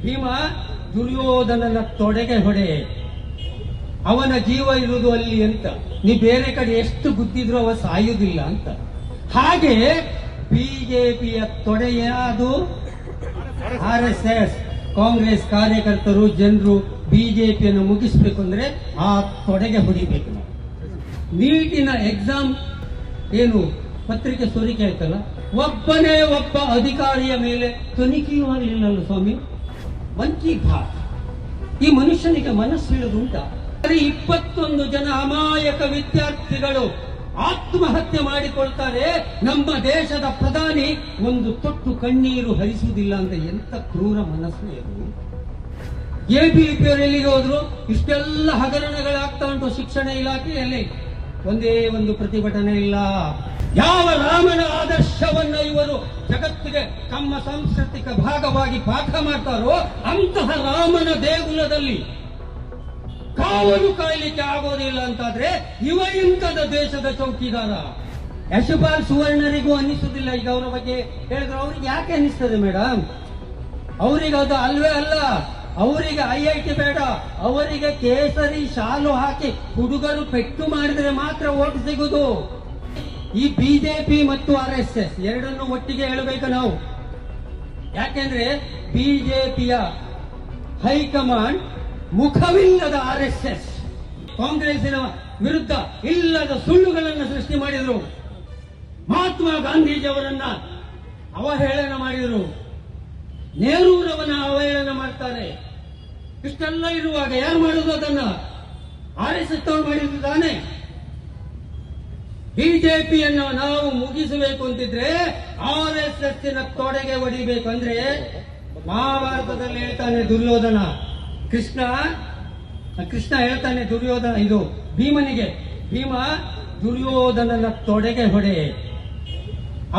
ಭೀಮ ದುರ್ಯೋಧನನ ತೊಡೆಗೆ ಹೊಡೆ, ಅವನ ಜೀವ ಇರುವುದು ಅಲ್ಲಿ ಅಂತ. ನೀ ಬೇರೆ ಕಡೆ ಎಷ್ಟು ಗುದ್ದಿದ್ರು ಅವ ಸಾಯುವುದಿಲ್ಲ ಅಂತ. ಹಾಗೆ ಬಿಜೆಪಿಯ ತೊಡೆಯ ಅದು RSS, ಕಾಂಗ್ರೆಸ್ ಕಾರ್ಯಕರ್ತರು, ಜನರು ಬಿಜೆಪಿಯನ್ನು ಮುಗಿಸ್ಬೇಕು ಅಂದ್ರೆ ಆ ತೊಡೆಗೆ ಹೊಡಿಬೇಕು ನಾವು. ನೀಟಿನ ಎಕ್ಸಾಮ್ ಏನು ಪತ್ರಿಕೆ ಸೋರಿಕೆ ಆಯ್ತಲ್ಲ, ಒಬ್ಬನೇ ಒಬ್ಬ ಅಧಿಕಾರಿಯ ಮೇಲೆ ತನಿಖೆಯೂ ಆಗಲಿಲ್ಲಲ್ಲ ಸ್ವಾಮಿ. ಮನ್ ಕಿ ಬಾತ್. ಈ ಮನುಷ್ಯನಿಗೆ ಮನಸ್ಸಿಡುದುಂಟ? 21 ಜನ ಅಮಾಯಕ ವಿದ್ಯಾರ್ಥಿಗಳು ಆತ್ಮಹತ್ಯೆ ಮಾಡಿಕೊಳ್ತಾರೆ. ನಮ್ಮ ದೇಶದ ಪ್ರಧಾನಿ ಒಂದು ತೊಟ್ಟು ಕಣ್ಣೀರು ಹರಿಸುವುದಿಲ್ಲ ಅಂತ. ಎಂತ ಕ್ರೂರ ಮನಸ್ಸು ಇದು. ABVP ಅವರು ಎಲ್ಲಿಗೆ ಹೋದ್ರು? ಇಷ್ಟೆಲ್ಲ ಹಗರಣಗಳಾಗ್ತಾ ಉಂಟು ಶಿಕ್ಷಣ ಇಲಾಖೆಯಲ್ಲಿ. ಒಂದೇ ಒಂದು ಪ್ರತಿಭಟನೆ ಇಲ್ಲ. ಯಾವ ರಾಮನ ಆದರ್ಶವನ್ನ ಇವರು ಜಗತ್ತಿಗೆ ತಮ್ಮ ಸಾಂಸ್ಕೃತಿಕ ಭಾಗವಾಗಿ ಪಾಠ ಮಾಡ್ತಾರೋ ಅಂತಹ ರಾಮನ ದೇಗುಲದಲ್ಲಿ ಕಾವಲು ಕಾಯಲಿಕ್ಕೆ ಆಗೋದಿಲ್ಲ ಅಂತಾದ್ರೆ ಇವ ಇಂಥದ ದೇಶದ ಚೌಕಿದಾರ. ಯಶಪಾಲ್ ಸುವರ್ಣರಿಗೂ ಅನ್ನಿಸುವುದಿಲ್ಲ ಈಗ ಅವರ ಬಗ್ಗೆ ಹೇಳಿದ್ರೆ. ಅವ್ರಿಗೆ ಯಾಕೆ ಅನ್ನಿಸ್ತದೆ ಮೇಡಮ್? ಅವರಿಗೆ ಅದು ಅಲ್ವೇ ಅಲ್ಲ. ಅವರಿಗೆ IIT ಬೇಡ, ಅವರಿಗೆ ಕೇಸರಿ ಶಾಲು ಹಾಕಿ ಹುಡುಗರು ಪೆಟ್ಟು ಮಾಡಿದ್ರೆ ಮಾತ್ರ ಓಟ್ ಸಿಗುವುದು. ಈ ಬಿಜೆಪಿ ಮತ್ತು RSS ಎರಡನ್ನು ಒಟ್ಟಿಗೆ ಹೇಳಬೇಕು ನಾವು. ಯಾಕೆಂದ್ರೆ ಬಿಜೆಪಿಯ ಹೈಕಮಾಂಡ್ ಮುಖವಿಲ್ಲದ RSS, ಕಾಂಗ್ರೆಸ್ಸಿನ ವಿರುದ್ಧ ಇಲ್ಲದ ಸುಳ್ಳುಗಳನ್ನು ಸೃಷ್ಟಿ ಮಾಡಿದರು. ಮಹಾತ್ಮ ಗಾಂಧೀಜಿಯವರನ್ನ ಅವಹೇಳನ ಮಾಡಿದರು. ನೆಹರೂರವನ್ನ ಅವಹೇಳನ ಮಾಡ್ತಾರೆ. ಇಷ್ಟೆಲ್ಲ ಇರುವಾಗ ಯಾರು ಮಾಡುವುದು ಅದನ್ನ? RSS ಅವರು ಮಾಡಿದ್ದು ತಾನೆ. ಬಿಜೆಪಿಯನ್ನು ನಾವು ಮುಗಿಸಬೇಕು ಅಂತಿದ್ರೆ RSS ತೊಡೆಗೆ ಹೊಡಿಬೇಕು. ಅಂದ್ರೆ ಮಹಾಭಾರತದಲ್ಲಿ ಹೇಳ್ತಾನೆ ದುರ್ಯೋಧನ, ಕೃಷ್ಣ ಹೇಳ್ತಾನೆ ದುರ್ಯೋಧನ ಇದು ಭೀಮನಿಗೆ, ಭೀಮ ದುರ್ಯೋಧನನ ತೊಡೆಗೆ ಹೊಡೆ,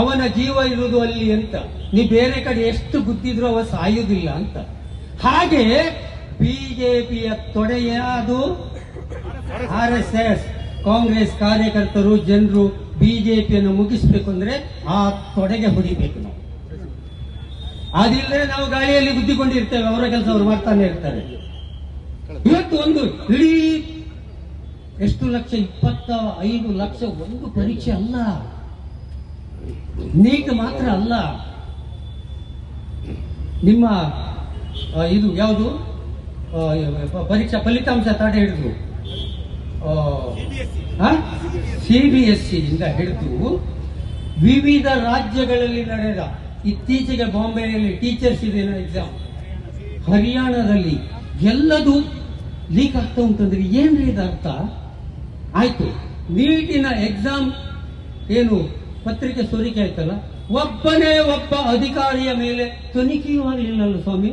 ಅವನ ಜೀವ ಇರುವುದು ಅಲ್ಲಿ ಅಂತ. ನೀ ಬೇರೆ ಕಡೆ ಎಷ್ಟು ಗುದ್ದಿದ್ರು ಅವ ಸಾಯುವುದಿಲ್ಲ ಅಂತ. ಹಾಗೆ ಬಿಜೆಪಿಯ ತೊಡೆಯ ಅದು RSS, ಕಾಂಗ್ರೆಸ್ ಕಾರ್ಯಕರ್ತರು, ಜನರು ಬಿಜೆಪಿಯನ್ನು ಮುಗಿಸ್ಬೇಕು ಅಂದ್ರೆ ಆ ತೊಡೆಗೆ ಹೊಡಿಬೇಕು ನಾವು. ಅದಿಲ್ಲದೆ ನಾವು ಗಾಳಿಯಲ್ಲಿ ಗುದ್ದಿಕೊಂಡಿರ್ತೇವೆ, ಅವರ ಕೆಲಸ ಅವರು ಮಾಡ್ತಾನೆ ಇರ್ತಾರೆ. ಇವತ್ತು ಒಂದು ಇಡೀ ಎಷ್ಟು ಲಕ್ಷ? 25 ಲಕ್ಷ ಒಂದು ಪರೀಕ್ಷೆ ಅಲ್ಲ, ನೀಟ್ ಮಾತ್ರ ಅಲ್ಲ. ನಿಮ್ಮ ಇದು ಯಾವುದು ಪರೀಕ್ಷಾ ಫಲಿತಾಂಶ ತಡೆ ಹಿಡಿದು CBSE ಇಂದ ಹಿಡಿದು ವಿವಿಧ ರಾಜ್ಯಗಳಲ್ಲಿ ನಡೆದ, ಇತ್ತೀಚೆಗೆ ಬಾಂಬೆಯಲ್ಲಿ ಟೀಚರ್ಸ್ ಇದೆ ಎಕ್ಸಾಮ್, ಹರಿಯಾಣದಲ್ಲಿ ಎಲ್ಲದೂ ಲೀಕ್ ಆಗ್ತಾ ಉಂಟಂದ್ರೆ ಏನ್ರಿ ಇದು ಅರ್ಥ? ಆಯ್ತು, ನೀಟಿನ ಎಕ್ಸಾಮ್ ಏನು ಪತ್ರಿಕೆ ಸೋರಿಕೆ ಆಯ್ತಲ್ಲ, ಒಬ್ಬನೇ ಒಬ್ಬ ಅಧಿಕಾರಿಯ ಮೇಲೆ ತನಿಖೆಯೂ ಆಗಲಿಲ್ಲಲ್ಲ ಸ್ವಾಮಿ.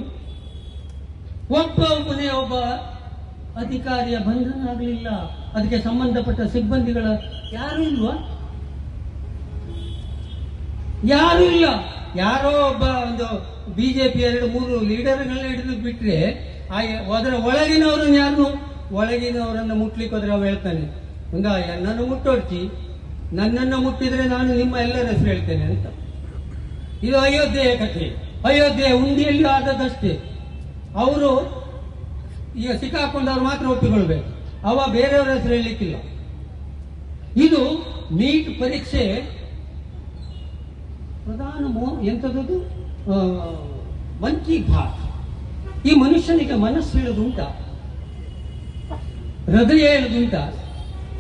ಒಬ್ಬನೇ ಒಬ್ಬ ಅಧಿಕಾರಿಯ ಬಂಧನ ಆಗಲಿಲ್ಲ. ಅದಕ್ಕೆ ಸಂಬಂಧಪಟ್ಟ ಸಿಬ್ಬಂದಿಗಳ ಯಾರು ಇಲ್ವಾ? ಯಾರು ಇಲ್ಲ. ಯಾರೋ ಒಬ್ಬ ಒಂದು ಬಿಜೆಪಿ 2-3 ಲೀಡರ್ಗಳನ್ನ ಹಿಡಿದು ಬಿಟ್ರೆ ಅದರ ಒಳಗಿನವರನ್ನು ಯಾರು ಒಳಗಿನವರನ್ನು ಮುಟ್ಲಿಕ್ಕೆ ಹೋದ್ರೆ ಅವ ಹೇಳ್ತಾನೆ, ಹಂಗ ನನ್ನನ್ನು ಮುಟ್ಟೋಡ್ತಿ, ನನ್ನನ್ನು ಮುಟ್ಟಿದ್ರೆ ನಾನು ನಿಮ್ಮ ಎಲ್ಲರ ಹೆಸರು ಹೇಳ್ತೇನೆ ಅಂತ. ಇದು ಅಯೋಧ್ಯೆಯ ಕಥೆ. ಅಯೋಧ್ಯೆ ಉಂಡಿಯಲ್ಲಿ ಆದದಷ್ಟೇ. ಅವರು ಈಗ ಸಿಕ್ಕಾಕೊಂಡವ್ರು ಮಾತ್ರ ಒಪ್ಪಿಕೊಳ್ಬೇಕು, ಅವ ಬೇರೆಯವರ ಹೆಸರು ಹೇಳಲಿಕ್ಕಿಲ್ಲ. ಇದು ನೀಟ್ ಪರೀಕ್ಷೆ ಪ್ರಧಾನ ಎಂಥದ್ದು ಮನ್ ಕಿ ಬಾತ್. ಈ ಮನುಷ್ಯನಿಗೆ ಮನಸ್ಸು ಹೇಳುದುಂಟ? ಹೃದಯ ಹೇಳುದುಂಟ?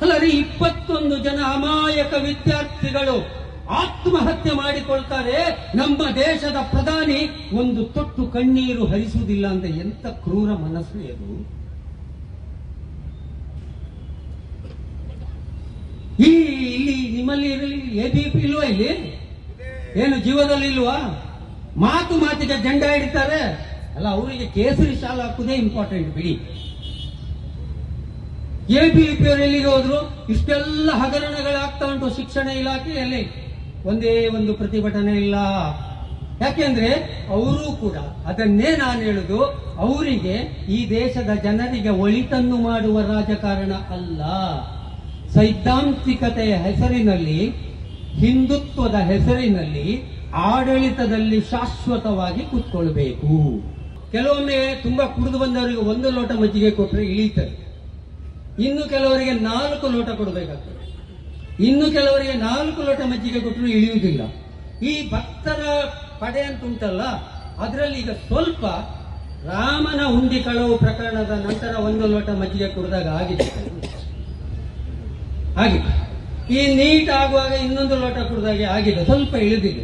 ಅಲ್ಲ ರೀ, 21 ಜನ ಅಮಾಯಕ ವಿದ್ಯಾರ್ಥಿಗಳು ಆತ್ಮಹತ್ಯೆ ಮಾಡಿಕೊಳ್ತಾರೆ. ನಮ್ಮ ದೇಶದ ಪ್ರಧಾನಿ ಒಂದು ತೊಟ್ಟು ಕಣ್ಣೀರು ಹರಿಸುವುದಿಲ್ಲ ಅಂತ. ಎಂತ ಕ್ರೂರ ಮನಸ್ಸು ಅದು. ಇಲ್ಲಿ ನಿಮ್ಮಲ್ಲಿ ABVP ಇಲ್ವಾ? ಇಲ್ಲಿ ಏನು ಜೀವದಲ್ಲಿ ಇಲ್ವಾ? ಮಾತಿಗೆ ಜೆಂಡ ಹಿಡಿತಾರೆ ಅಲ್ಲ, ಅವರಿಗೆ ಕೇಸರಿ ಶಾಲು ಹಾಕುವುದೇ ಇಂಪಾರ್ಟೆಂಟ್ ಬಿಡಿ. ABVP ಅವರು ಎಲ್ಲಿಗೆ ಹೋದ್ರು? ಇಷ್ಟೆಲ್ಲ ಹಗರಣಗಳಾಗ್ತಾ ಉಂಟು ಶಿಕ್ಷಣ ಇಲಾಖೆಯಲ್ಲಿ. ಒಂದೇ ಒಂದು ಪ್ರತಿಭಟನೆ ಇಲ್ಲ. ಯಾಕೆಂದ್ರೆ ಅವರು ಕೂಡ ಅದನ್ನೇ ನಾನು ಹೇಳುದು, ಅವರಿಗೆ ಈ ದೇಶದ ಜನರಿಗೆ ಒಳಿತನ್ನು ಮಾಡುವ ರಾಜಕಾರಣ ಅಲ್ಲ. ಸೈದ್ಧಾಂತಿಕತೆಯ ಹೆಸರಿನಲ್ಲಿ, ಹಿಂದುತ್ವದ ಹೆಸರಿನಲ್ಲಿ ಆಡಳಿತದಲ್ಲಿ ಶಾಶ್ವತವಾಗಿ ಕೂತ್ಕೊಳ್ಬೇಕು. ಕೆಲವೊಮ್ಮೆ ತುಂಬಾ ಕುಡಿದು ಬಂದವರಿಗೆ 1 ಲೋಟ ಮಜ್ಜಿಗೆ ಕೊಟ್ಟರೆ ಇಳೀತಾರೆ. ಇನ್ನು ಕೆಲವರಿಗೆ 4 ಲೋಟ ಕೊಡಬೇಕಾಗ್ತದೆ. ಇನ್ನು ಕೆಲವರಿಗೆ 4 ಲೋಟ ಮಜ್ಜಿಗೆ ಕೊಟ್ಟರು ಇಳಿಯುವುದಿಲ್ಲ. ಈ ಭಕ್ತರ ಪಡೆ ಅಂತ ಉಂಟಲ್ಲ, ಅದರಲ್ಲಿ ಈಗ ಸ್ವಲ್ಪ ರಾಮನ ಹುಂಡಿ ಕಳವು ಪ್ರಕರಣದ ನಂತರ 1 ಲೋಟ ಮಜ್ಜಿಗೆ ಕುಡಿದಾಗ ಆಗಿದೆ. ಈ ನೀಟ್ ಆಗುವಾಗ ಇನ್ನೊಂದು ಲೋಟ ಕುಡಿದಾಗೆ ಆಗಿದೆ, ಸ್ವಲ್ಪ ಇಳಿದಿದೆ.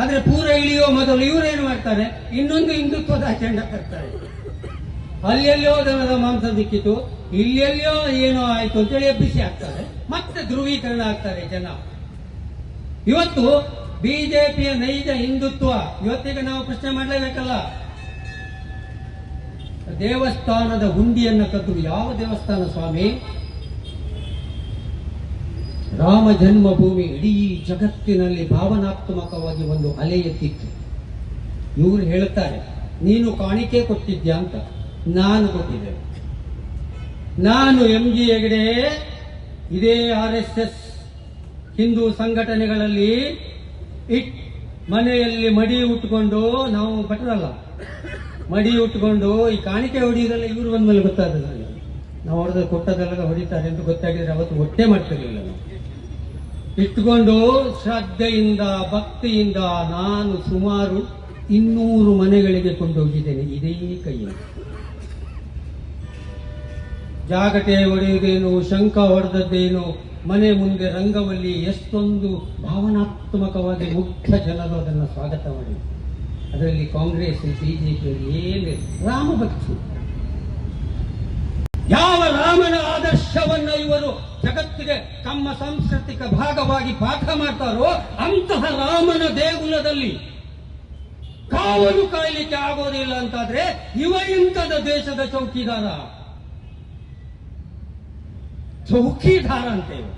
ಆದ್ರೆ ಪೂರ ಇಳಿಯುವ ಮೊದಲು ಇವರೇನು ಮಾಡ್ತಾರೆ, ಇನ್ನೊಂದು ಹಿಂದುತ್ವದ ಅಜೆಂಡಾ ತರ್ತಾರೆ. ಅಲ್ಲೆಲ್ಲೋ ದನದ ಮಾಂಸ ದಿಕ್ಕಿತು, ಇಲ್ಲೆಲ್ಲೋ ಏನೋ ಆಯ್ತು ಅಂತೇಳಿ ಎಬ್ಬಿಸಿ ಹಾಕ್ತಾರೆ, ಮತ್ತೆ ಧ್ರುವೀಕರಣ ಆಗ್ತಾರೆ ಜನ. ಇವತ್ತು ಬಿಜೆಪಿಯ ನೈಜ ಹಿಂದುತ್ವ ಇವತ್ತಿಗೆ ನಾವು ಪ್ರಶ್ನೆ ಮಾಡಲೇಬೇಕಲ್ಲ. ದೇವಸ್ಥಾನದ ಹುಂಡಿಯನ್ನ ಕದ್ದು, ಯಾವ ದೇವಸ್ಥಾನ ಸ್ವಾಮಿ? ರಾಮ ಜನ್ಮಭೂಮಿ ಇಡೀ ಜಗತ್ತಿನಲ್ಲಿ ಭಾವನಾತ್ಮಕವಾಗಿ ಒಂದು ಅಲೆ ಎತ್ತಿತ್ತು. ಇವರು ಹೇಳುತ್ತಾರೆ, ನೀನು ಕಾಣಿಕೆ ಕೊಟ್ಟಿದ್ಯಾ ಅಂತ. ನಾನು ಕೊಟ್ಟಿದ್ದೆ. ನಾನು MG ಹೆಗಡೆ ಇದೇ RSS ಹಿಂದೂ ಸಂಘಟನೆಗಳಲ್ಲಿ ಮನೆಯಲ್ಲಿ ಮಡಿ ಉಟ್ಕೊಂಡು, ನಾವು ಭಟ್ರಲ್ಲ, ಮಡಿ ಉಟ್ಕೊಂಡು ಈ ಕಾಣಿಕೆ ಹೊಡಿಯೋದೆಲ್ಲ ಇವರು ಬಂದ್ಮೇಲೆ ಗೊತ್ತಾದ. ನಾವು ಹೊಡೆದ ಕೊಟ್ಟದೆಲ್ಲ ಹೊಡಿತಾರೆ ಅಂತ ಗೊತ್ತಾಗಿದ್ರೆ ಅವತ್ತು ಹೊಟ್ಟೆ ಮಾಡ್ತಿರ್ಲಿಲ್ಲ. ನಾವು ಇಟ್ಕೊಂಡು ಶ್ರದ್ಧೆಯಿಂದ ಭಕ್ತಿಯಿಂದ ನಾನು ಸುಮಾರು 200 ಮನೆಗಳಿಗೆ ಕೊಂಡೋಗಿದ್ದೇನೆ ಇದೇ ಕೈಯಲ್ಲಿ. ಜಾಗಟೆ ಹೊಡೆಯುವುದೇನು, ಶಂಖ ಹೊಡೆದದ್ದೇನು, ಮನೆ ಮುಂದೆ ರಂಗವಲ್ಲಿ ಎಷ್ಟೊಂದು ಭಾವನಾತ್ಮಕವಾಗಿ ಮುಖ್ಯ ಜನರು ಅದನ್ನು ಸ್ವಾಗತ ಮಾಡಿ. ಅದರಲ್ಲಿ ಕಾಂಗ್ರೆಸ್ ಬಿಜೆಪಿ ಏನೇ ರಾಮಭಕ್ತಿ, ಯಾವ ರಾಮನ ಆದರ್ಶವನ್ನು ಇವರು ಜಗತ್ತಿಗೆ ತಮ್ಮ ಸಾಂಸ್ಕೃತಿಕ ಭಾಗವಾಗಿ ಪಾಠ ಮಾಡ್ತಾರೋ ಅಂತಹ ರಾಮನ ದೇಗುಲದಲ್ಲಿ ಕಾವಲು ಕಾಯಲಿಕ್ಕೆ ಆಗೋದಿಲ್ಲ ಅಂತಾದ್ರೆ ಇವ ಇಂಥದ ದೇಶದ ಚೌಕಿದಾರ ಅಂತೇವೆ.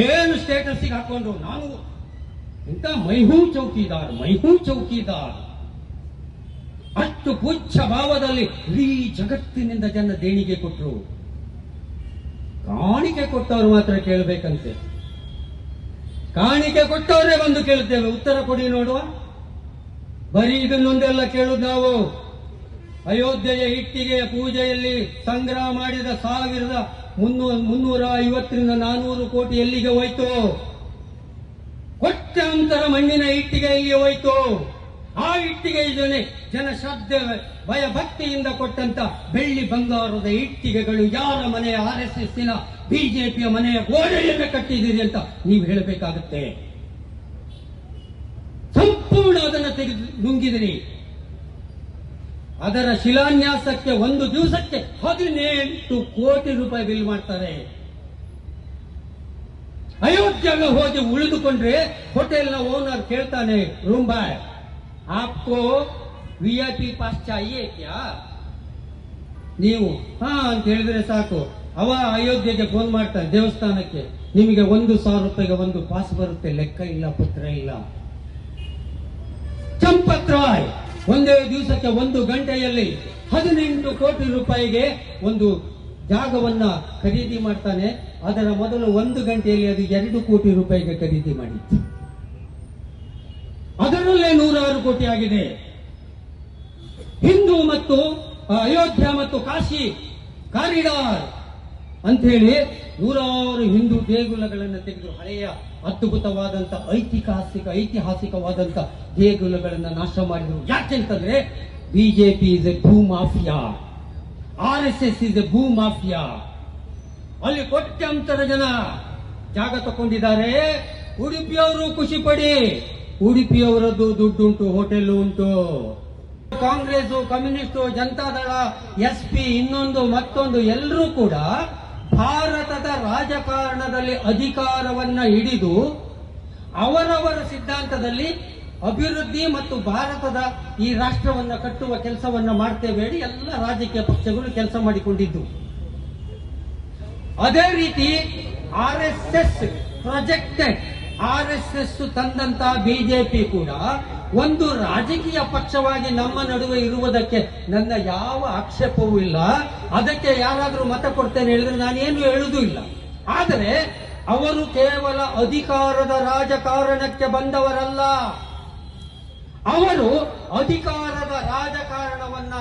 ಏನು ಸ್ಟೇಟಸ್ಗೆ ಹಾಕೊಂಡು ನಾನು ಇಂಥ ಮೈಹೂ ಚೌಕಿದಾರ್ ಅಷ್ಟು ಪುಚ್ಛ ಭಾವದಲ್ಲಿ ಇಡೀ ಜಗತ್ತಿನಿಂದ ಜನ ದೇಣಿಗೆ ಕೊಟ್ಟರು. ಕಾಣಿಕೆ ಕೊಟ್ಟವರು ಮಾತ್ರ ಕೇಳಬೇಕಂತೆ. ಕಾಣಿಕೆ ಕೊಟ್ಟವರೇ ಬಂದು ಕೇಳುತ್ತೇವೆ, ಉತ್ತರ ಕೊಡಿ ನೋಡುವ. ಬರೀ ಇದನ್ನೊಂದೆಲ್ಲ ಕೇಳುದು ನಾವು. ಅಯೋಧ್ಯೆಯ ಇಟ್ಟಿಗೆಯ ಪೂಜೆಯಲ್ಲಿ ಸಂಗ್ರಹ ಮಾಡಿದ 1350ರಿಂದ 400 ಕೋಟಿ ಎಲ್ಲಿಗೆ ಹೋಯ್ತು? ಕೋಟ್ಯಾಂತರ ಮಣ್ಣಿನ ಇಟ್ಟಿಗೆ ಎಲ್ಲಿಗೆ ಹೋಯ್ತು? ಆ ಇಟ್ಟಿಗೆ ಜನ ಶ್ರದ್ಧೆ ಭಯ ಭಕ್ತಿಯಿಂದ ಕೊಟ್ಟಂತ ಬೆಳ್ಳಿ ಬಂಗಾರದ ಇಟ್ಟಿಗೆಗಳು ಯಾರ ಮನೆಯ RSSನ ಬಿಜೆಪಿಯ ಮನೆಯ ಗೋಡೆಯನ್ನು ಕಟ್ಟಿದ್ದೀರಿ ಅಂತ ನೀವು ಹೇಳಬೇಕಾಗುತ್ತೆ. ಸಂಪೂರ್ಣ ಅದನ್ನು ತೆಗೆದು ನುಂಗಿದಿರಿ. ಅದರ ಶಿಲಾನ್ಯಾಸಕ್ಕೆ ಒಂದು ದಿವಸಕ್ಕೆ 18 ಕೋಟಿ ರೂಪಾಯಿ ಬಿಲ್ ಮಾಡ್ತಾರೆ. ಅಯೋಧ್ಯೆಗೆ ಹೋಗಿ ಉಳಿದುಕೊಂಡ್ರೆ ಹೋಟೆಲ್ನ ಓನರ್ ಕೇಳ್ತಾನೆ, ರೂಮ್ ಬಾಯ್ आपको VIP ಪಾಸ್ ಚಾಹಿಯೇ ಕ್ಯಾ? ನೀವು ಹಾ ಅಂತ ಹೇಳಿದ್ರೆ ಸಾಕು, ಅವ ಅಯೋಧ್ಯೆಗೆ ಫೋನ್ ಮಾಡ್ತಾನೆ ದೇವಸ್ಥಾನಕ್ಕೆ, ನಿಮಗೆ 1,000 ರೂಪಾಯಿಗೆ ಒಂದು ಪಾಸ್ ಬರುತ್ತೆ, ಲೆಕ್ಕ ಇಲ್ಲ ಪತ್ರ ಇಲ್ಲ. ಚಂಪತ್ ರಾಯ್ ಒಂದೇ ದಿವಸಕ್ಕೆ 1 ಗಂಟೆಯಲ್ಲಿ 18 ಕೋಟಿ ರೂಪಾಯಿಗೆ ಒಂದು ಜಾಗವನ್ನ ಖರೀದಿ ಮಾಡ್ತಾನೆ. ಅದರ ಮೊದಲು 1 ಗಂಟೆಯಲ್ಲಿ ಅದು 2 ಕೋಟಿ ರೂಪಾಯಿಗೆ ಖರೀದಿ ಮಾಡಿತ್ತು. ಅದರಲ್ಲೇ 106 ಕೋಟಿ ಆಗಿದೆ. ಹಿಂದೂ ಮತ್ತು ಅಯೋಧ್ಯ ಮತ್ತು ಕಾಶಿ ಕಾರಿಡಾರ್ ಅಂತ ಹೇಳಿ 106 ಹಿಂದೂ ದೇಗುಲಗಳನ್ನು ತೆಗೆದು ಹಳೆಯ ಅದ್ಭುತವಾದಂತ ಐತಿಹಾಸಿಕವಾದಂತ ದೇಗುಲಗಳನ್ನು ನಾಶ ಮಾಡಿದರು. ಯಾಕೆಂತಂದ್ರೆ ಬಿಜೆಪಿ ಇಸ್ ಎ ಭೂ ಮಾಫಿಯಾ, RSS ಇಸ್ ಎ ಭೂ ಮಾಫಿಯಾ. ಅಲ್ಲಿ ಕೋಟ್ಯಾಂತರ ಜನ ಜಾಗ ತಗೊಂಡಿದ್ದಾರೆ. ಉಡುಪಿಯವರು ಖುಷಿ ಪಡಿ, ಉಡುಪಿಯವರದ್ದು ದುಡ್ಡುಂಟು, ಹೋಟೆಲ್ ಉಂಟು. ಕಾಂಗ್ರೆಸ್, ಕಮ್ಯುನಿಸ್ಟ್, ಜನತಾದಳ, SP ಇನ್ನೊಂದು ಮತ್ತೊಂದು ಎಲ್ಲರೂ ಕೂಡ ಭಾರತದ ರಾಜಕಾರಣದಲ್ಲಿ ಅಧಿಕಾರವನ್ನ ಹಿಡಿದು ಅವರವರ ಸಿದ್ಧಾಂತದಲ್ಲಿ ಅಭಿವೃದ್ಧಿ ಮತ್ತು ಭಾರತದ ಈ ರಾಷ್ಟ್ರವನ್ನ ಕಟ್ಟುವ ಕೆಲಸವನ್ನ ಮಾಡ್ತೇವೆ ಹೇಳಿ ಎಲ್ಲ ರಾಜಕೀಯ ಪಕ್ಷಗಳು ಕೆಲಸ ಮಾಡಿಕೊಂಡಿದ್ದು. ಅದೇ ರೀತಿ RSS ಪ್ರೊಜೆಕ್ಟೆಡ್ RSS ತಂದಂತ ಬಿಜೆಪಿ ಕೂಡ ಒಂದು ರಾಜಕೀಯ ಪಕ್ಷವಾಗಿ ನಮ್ಮ ನಡುವೆ ಇರುವುದಕ್ಕೆ ನನ್ನ ಯಾವ ಆಕ್ಷೇಪವೂ ಇಲ್ಲ. ಅದಕ್ಕೆ ಯಾರಾದರೂ ಮತ ಕೊಡ್ತೇನೆ ಹೇಳಿದ್ರೆ ನಾನೇನು ಹೇಳುವುದೂ ಇಲ್ಲ. ಆದರೆ ಅವರು ಕೇವಲ ಅಧಿಕಾರದ ರಾಜಕಾರಣಕ್ಕೆ ಬಂದವರಲ್ಲ. ಅವರು ಅಧಿಕಾರದ ರಾಜಕಾರಣವನ್ನ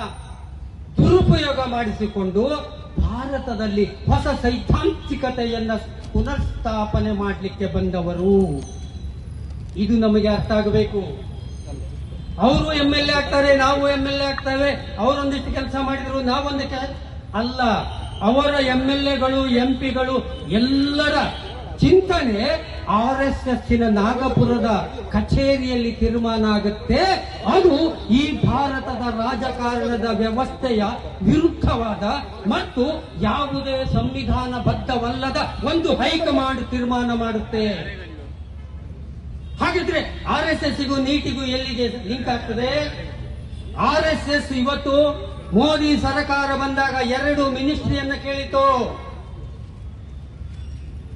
ದುರುಪಯೋಗ ಮಾಡಿಸಿಕೊಂಡು ಭಾರತದಲ್ಲಿ ಹೊಸ ಸೈದ್ಧಾಂತಿಕತೆಯನ್ನ ಪುನರ್ಸ್ಥಾಪನೆ ಮಾಡಲಿಕ್ಕೆ ಬಂದವರು. ಇದು ನಮಗೆ ಅರ್ಥ ಆಗಬೇಕು. ಅವರು MLA ಆಗ್ತಾರೆ, ನಾವು MLA ಆಗ್ತೇವೆ, ಅವರೊಂದಿಷ್ಟು ಕೆಲಸ ಮಾಡಿದ್ರು, ನಾವೊಂದು ಅಲ್ಲ. ಅವರ MLAಗಳು MP ಗಳು ಎಲ್ಲರ ಚಿಂತನೆ RSS ನಾಗಪುರದ ಕಚೇರಿಯಲ್ಲಿ ತೀರ್ಮಾನ ಆಗುತ್ತೆ. ಅದು ಈ ಭಾರತದ ರಾಜಕಾರಣದ ವ್ಯವಸ್ಥೆಯ ವಿರುದ್ಧವಾದ ಮತ್ತು ಯಾವುದೇ ಸಂವಿಧಾನಬದ್ಧವಲ್ಲದ ಒಂದು ಹೈಕಮಾಂಡ್ ತೀರ್ಮಾನ ಮಾಡುತ್ತೆ. ಹಾಗಿದ್ರೆ RSSಗೂ ನೀಟಿಗೂ ಎಲ್ಲಿಗೆ ಲಿಂಕ್ ಆಗ್ತದೆ? RSS ಇವತ್ತು ಮೋದಿ ಸರ್ಕಾರ ಬಂದಾಗ 2 ಮಿನಿಸ್ಟ್ರಿಯನ್ನ ಕೇಳಿತು.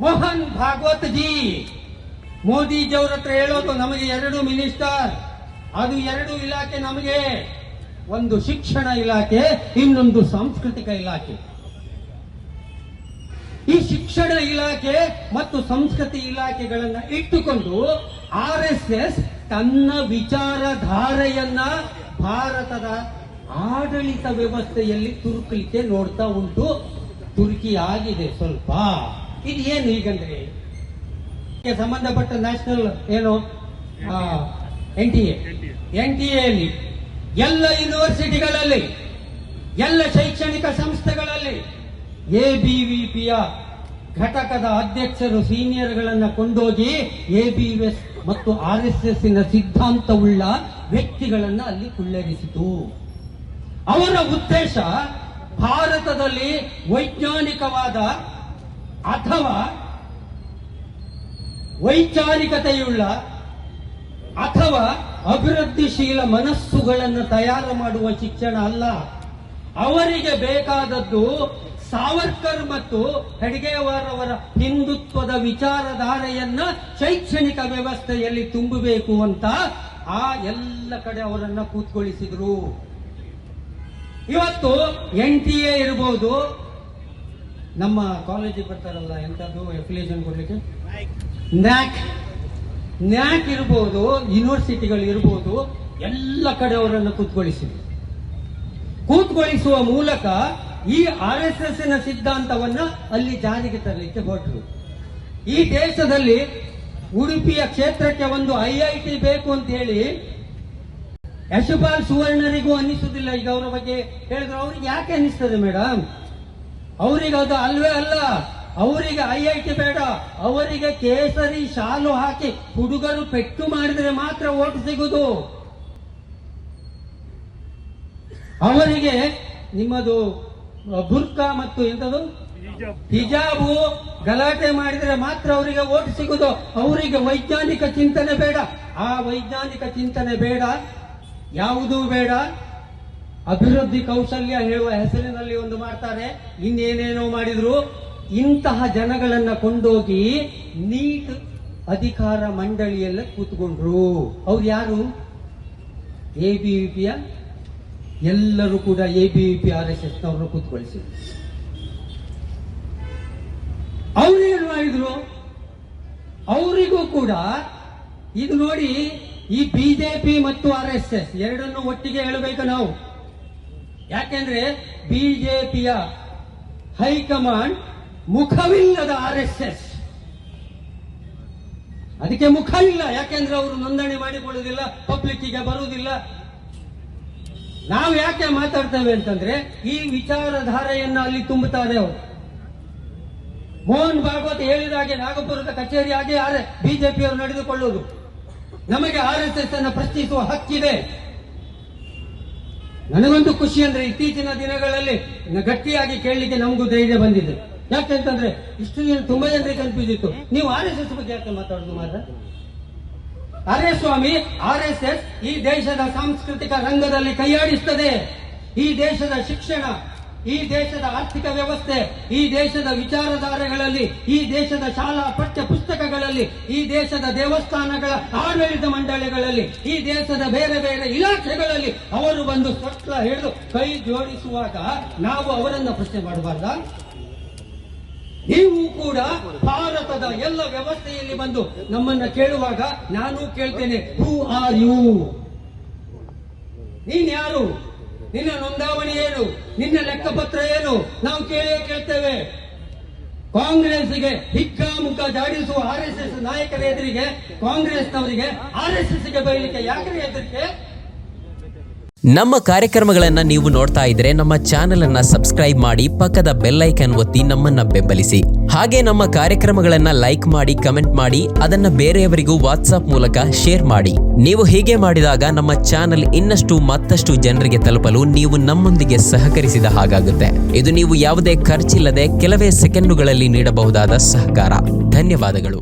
ಮೋಹನ್ ಭಾಗವತ್ ಜಿ ಮೋದಿಜಿಯವರ ಹತ್ರ ಹೇಳೋದು, ನಮಗೆ 2 ಮಿನಿಸ್ಟರ್, ಅದು 2 ಇಲಾಖೆ ನಮಗೆ, ಒಂದು ಶಿಕ್ಷಣ ಇಲಾಖೆ, ಇನ್ನೊಂದು ಸಾಂಸ್ಕೃತಿಕ ಇಲಾಖೆ. ಈ ಶಿಕ್ಷಣ ಇಲಾಖೆ ಮತ್ತು ಸಂಸ್ಕೃತಿ ಇಲಾಖೆಗಳನ್ನ ಇಟ್ಟುಕೊಂಡು RSS ತನ್ನ ವಿಚಾರಧಾರೆಯನ್ನ ಭಾರತದ ಆಡಳಿತ ವ್ಯವಸ್ಥೆಯಲ್ಲಿ ತುರುಕಲಿಕ್ಕೆ ನೋಡ್ತಾ ಉಂಟು. ತುರ್ಕಿ ಆಗಿದೆ ಸ್ವಲ್ಪ. ಇದು ಏನು ಹೀಗಂದ್ರೆ, ಸಂಬಂಧಪಟ್ಟ ನ್ಯಾಷನಲ್ ಏನು NTA ಎಲ್ಲ ಯೂನಿವರ್ಸಿಟಿಗಳಲ್ಲಿ, ಎಲ್ಲ ಶೈಕ್ಷಣಿಕ ಸಂಸ್ಥೆಗಳಲ್ಲಿ ABVPಯ ಘಟಕದ ಅಧ್ಯಕ್ಷರು ಸೀನಿಯರ್ಗಳನ್ನ ಕೊಂಡೋಗಿ ABVS ಮತ್ತು RSS ಸಿದ್ಧಾಂತವುಳ್ಳ ವ್ಯಕ್ತಿಗಳನ್ನ ಅಲ್ಲಿ ಕುಳ್ಳೆರಿಸಿತು. ಅವರ ಉದ್ದೇಶ ಭಾರತದಲ್ಲಿ ವೈಜ್ಞಾನಿಕವಾದ ಅಥವಾ ವೈಚಾರಿಕತೆಯುಳ್ಳ ಅಥವಾ ಅಭಿವೃದ್ಧಿಶೀಲ ಮನಸ್ಸುಗಳನ್ನು ತಯಾರು ಮಾಡುವ ಶಿಕ್ಷಣ ಅಲ್ಲ. ಅವರಿಗೆ ಬೇಕಾದದ್ದು ಸಾವರ್ಕರ್ ಮತ್ತು ಹೆಡ್ಗೇವಾರ್ ಅವರ ಹಿಂದುತ್ವದ ವಿಚಾರಧಾರೆಯನ್ನ ಶೈಕ್ಷಣಿಕ ವ್ಯವಸ್ಥೆಯಲ್ಲಿ ತುಂಬಬೇಕು ಅಂತ ಆ ಎಲ್ಲ ಕಡೆ ಅವರನ್ನ ಕೂತ್ಕೊಳ್ಳಿಸಿದ್ರು. ಇವತ್ತು NTA ಇರಬಹುದು, ನಮ್ಮ ಕಾಲೇಜಿಗೆ ಬರ್ತಾರಲ್ಲ ಎಂತದ್ದು ಅಫಿಲಿಯೇಷನ್ ಕೊಡ್ಲಿಕ್ಕೆ, ನ್ಯಾಕ್ ಇರಬಹುದು, ಯೂನಿವರ್ಸಿಟಿಗಳು ಇರಬಹುದು, ಎಲ್ಲ ಕಡೆ ಅವರನ್ನು ಕೂತ್ಕೊಳ್ಳಿಸುವ ಮೂಲಕ ಈ RSS ಸಿದ್ಧಾಂತವನ್ನ ಅಲ್ಲಿ ಜಾರಿಗೆ ತರಲಿಕ್ಕೆ ಹೊರಟರು. ಈ ದೇಶದಲ್ಲಿ ಉಡುಪಿಯ ಕ್ಷೇತ್ರಕ್ಕೆ ಒಂದು IIT ಬೇಕು ಅಂತ ಹೇಳಿ ಯಶಪಾಲ್ ಸುವರ್ಣರಿಗೂ ಅನ್ನಿಸುವುದಿಲ್ಲ. ಈಗ ಅವರ ಬಗ್ಗೆ ಹೇಳಿದ್ರು, ಅವ್ರಿಗೆ ಯಾಕೆ ಅನ್ನಿಸ್ತದೆ ಮೇಡಮ್? ಅವರಿಗೆ ಅದು ಅಲ್ವೇ ಅಲ್ಲ. ಅವರಿಗೆ IIT ಬೇಡ, ಅವರಿಗೆ ಕೇಸರಿ ಶಾಲು ಹಾಕಿ ಹುಡುಗರು ಪೆಟ್ಟು ಮಾಡಿದ್ರೆ ಮಾತ್ರ ಓಟು ಸಿಗುವುದು. ಅವರಿಗೆ ನಿಮ್ಮದು ಬುರ್ಕಾ ಮತ್ತು ಎಂತದು ಹಿಜಾಬು ಗಲಾಟೆ ಮಾಡಿದ್ರೆ ಮಾತ್ರ ಅವರಿಗೆ ಓಟು ಸಿಗುವುದು. ಅವರಿಗೆ ವೈಜ್ಞಾನಿಕ ಚಿಂತನೆ ಬೇಡ. ಆ ವೈಜ್ಞಾನಿಕ ಚಿಂತನೆ ಬೇಡ, ಯಾವುದೂ ಬೇಡ. ಅಭಿವೃದ್ಧಿ ಕೌಶಲ್ಯ ಹೇಳುವ ಹೆಸರಿನಲ್ಲಿ ಒಂದು ಮಾಡ್ತಾರೆ, ಇನ್ನೇನೇನೋ ಮಾಡಿದ್ರು. ಇಂತಹ ಜನಗಳನ್ನ ಕೊಂಡೋಗಿ ನೀಟ್ ಅಧಿಕಾರ ಮಂಡಳಿಯಲ್ಲ ಕೂತ್ಕೊಂಡ್ರು. ಅವ್ರು ಯಾರು? ABVPಯ ಎಲ್ಲರೂ ಕೂಡ ABVP RSS ನವರು ಕೂತ್ಕೊಳಿಸಿದ್ರು. ಅವ್ರೇನು ಮಾಡಿದ್ರು? ಅವರಿಗೂ ಕೂಡ ಇದು ನೋಡಿ, ಈ BJP ಮತ್ತು RSS ಎರಡನ್ನು ಒಟ್ಟಿಗೆ ಹೇಳಬೇಕು ನಾವು. ಯಾಕೆಂದ್ರೆ BJPಯ ಹೈಕಮಾಂಡ್ ಮುಖವಿಲ್ಲದ RSS. ಅದಕ್ಕೆ ಮುಖ ಇಲ್ಲ, ಯಾಕೆಂದ್ರೆ ಅವರು ನೋಂದಣಿ ಮಾಡಿಕೊಳ್ಳುವುದಿಲ್ಲ, ಪಬ್ಲಿಕ್ಕಿಗೆ ಬರುವುದಿಲ್ಲ. ನಾವು ಯಾಕೆ ಮಾತಾಡ್ತೇವೆ ಅಂತಂದ್ರೆ ಈ ವಿಚಾರಧಾರೆಯನ್ನ ಅಲ್ಲಿ ತುಂಬುತ್ತಾರೆ ಅವರು. ಮೋಹನ್ ಭಾಗವತ್ ಹೇಳಿದ ಹಾಗೆ ನಾಗಪುರದ ಕಚೇರಿ ಹಾಗೆ ಬಿಜೆಪಿಯವರು ನಡೆದುಕೊಳ್ಳುವುದು. ನಮಗೆ RSS ಅನ್ನು ಪ್ರಶ್ನಿಸುವ ಹಕ್ಕಿದೆ. ನನಗೊಂದು ಖುಷಿ ಅಂದ್ರೆ ಇತ್ತೀಚಿನ ದಿನಗಳಲ್ಲಿ ಗಟ್ಟಿಯಾಗಿ ಕೇಳಲಿಕ್ಕೆ ನಮಗೂ ಧೈರ್ಯ ಬಂದಿದೆ. ಯಾಕೆಂತಂದ್ರೆ ಇಷ್ಟು ದಿನ ತುಂಬಾ ಜನರಿಗೆ ಕನ್ಫ್ಯೂಸ್ ಇತ್ತು, ನೀವು RSS ಬಗ್ಗೆ ಯಾಕೆ ಮಾತಾಡುದು ಮಾತ್ರ? ಅರೆ ಸ್ವಾಮಿ, RSS ಈ ದೇಶದ ಸಾಂಸ್ಕೃತಿಕ ರಂಗದಲ್ಲಿ ಕೈಯಾಡಿಸುತ್ತದೆ. ಈ ದೇಶದ ಶಿಕ್ಷಣ, ಈ ದೇಶದ ಆರ್ಥಿಕ ವ್ಯವಸ್ಥೆ, ಈ ದೇಶದ ವಿಚಾರಧಾರೆಗಳಲ್ಲಿ, ಈ ದೇಶದ ಶಾಲಾ ಪಠ್ಯ ಪುಸ್ತಕಗಳಲ್ಲಿ, ಈ ದೇಶದ ದೇವಸ್ಥಾನಗಳ ಆಡಳಿತ ಮಂಡಳಿಗಳಲ್ಲಿ, ಈ ದೇಶದ ಬೇರೆ ಬೇರೆ ಇಲಾಖೆಗಳಲ್ಲಿ ಅವರು ಬಂದು ಸ್ವಚ್ಛ ಹಿಡಿದು ಕೈ ಜೋಡಿಸುವಾಗ ನಾವು ಅವರನ್ನ ಪ್ರಶ್ನೆ ಮಾಡಬಾರ್ದ? ನೀವು ಕೂಡ ಭಾರತದ ಎಲ್ಲ ವ್ಯವಸ್ಥೆಯಲ್ಲಿ ಬಂದು ನಮ್ಮನ್ನ ಕೇಳುವಾಗ ನಾನು ಕೇಳ್ತೇನೆ, ಹೂ ಆರ್ ಯು? ನೀನ್ ಯಾರು? ನಿನ್ನ ನೋಂದಾವಣಿ ಏನು? ನಿನ್ನ ಲೆಕ್ಕಪತ್ರ ಏನು? ನಾವು ಕೇಳ್ತೇವೆ. ಕಾಂಗ್ರೆಸ್ಗೆ ಹಿಗ್ಗಾಮುಗ್ಗ ಜಾಡಿಸುವ RSS ನಾಯಕರ ಎದುರಿಗೆ ಕಾಂಗ್ರೆಸ್ನವರಿಗೆ RSSಗೆ ಬಯಲಿಕ್ಕೆ ಯಾಕೆ ಹೆದರಿಕೆ? ನಮ್ಮ ಕಾರ್ಯಕ್ರಮಗಳನ್ನು ನೀವು ನೋಡ್ತಾ ಇದ್ರೆ ನಮ್ಮ ಚಾನೆಲ್ ಅನ್ನ ಸಬ್ಸ್ಕ್ರೈಬ್ ಮಾಡಿ, ಪಕ್ಕದ ಬೆಲ್ ಐಕಾನ್ ಒತ್ತಿ ನಮ್ಮನ್ನ ಬೆಂಬಲಿಸಿ. ಹಾಗೆ ನಮ್ಮ ಕಾರ್ಯಕ್ರಮಗಳನ್ನ ಲೈಕ್ ಮಾಡಿ, ಕಮೆಂಟ್ ಮಾಡಿ, ಅದನ್ನ ಬೇರೆಯವರಿಗೂ ವಾಟ್ಸ್ಆಪ್ ಮೂಲಕ ಶೇರ್ ಮಾಡಿ. ನೀವು ಹೀಗೆ ಮಾಡಿದಾಗ ನಮ್ಮ ಚಾನೆಲ್ ಇನ್ನಷ್ಟು ಮತ್ತಷ್ಟು ಜನರಿಗೆ ತಲುಪಲು ನೀವು ನಮ್ಮೊಂದಿಗೆ ಸಹಕರಿಸಿದ ಹಾಗಾಗುತ್ತೆ. ಇದು ನೀವು ಯಾವುದೇ ಖರ್ಚಿಲ್ಲದೆ ಕೆಲವೇ ಸೆಕೆಂಡುಗಳಲ್ಲಿ ನೀಡಬಹುದಾದ ಸಹಕಾರ. ಧನ್ಯವಾದಗಳು.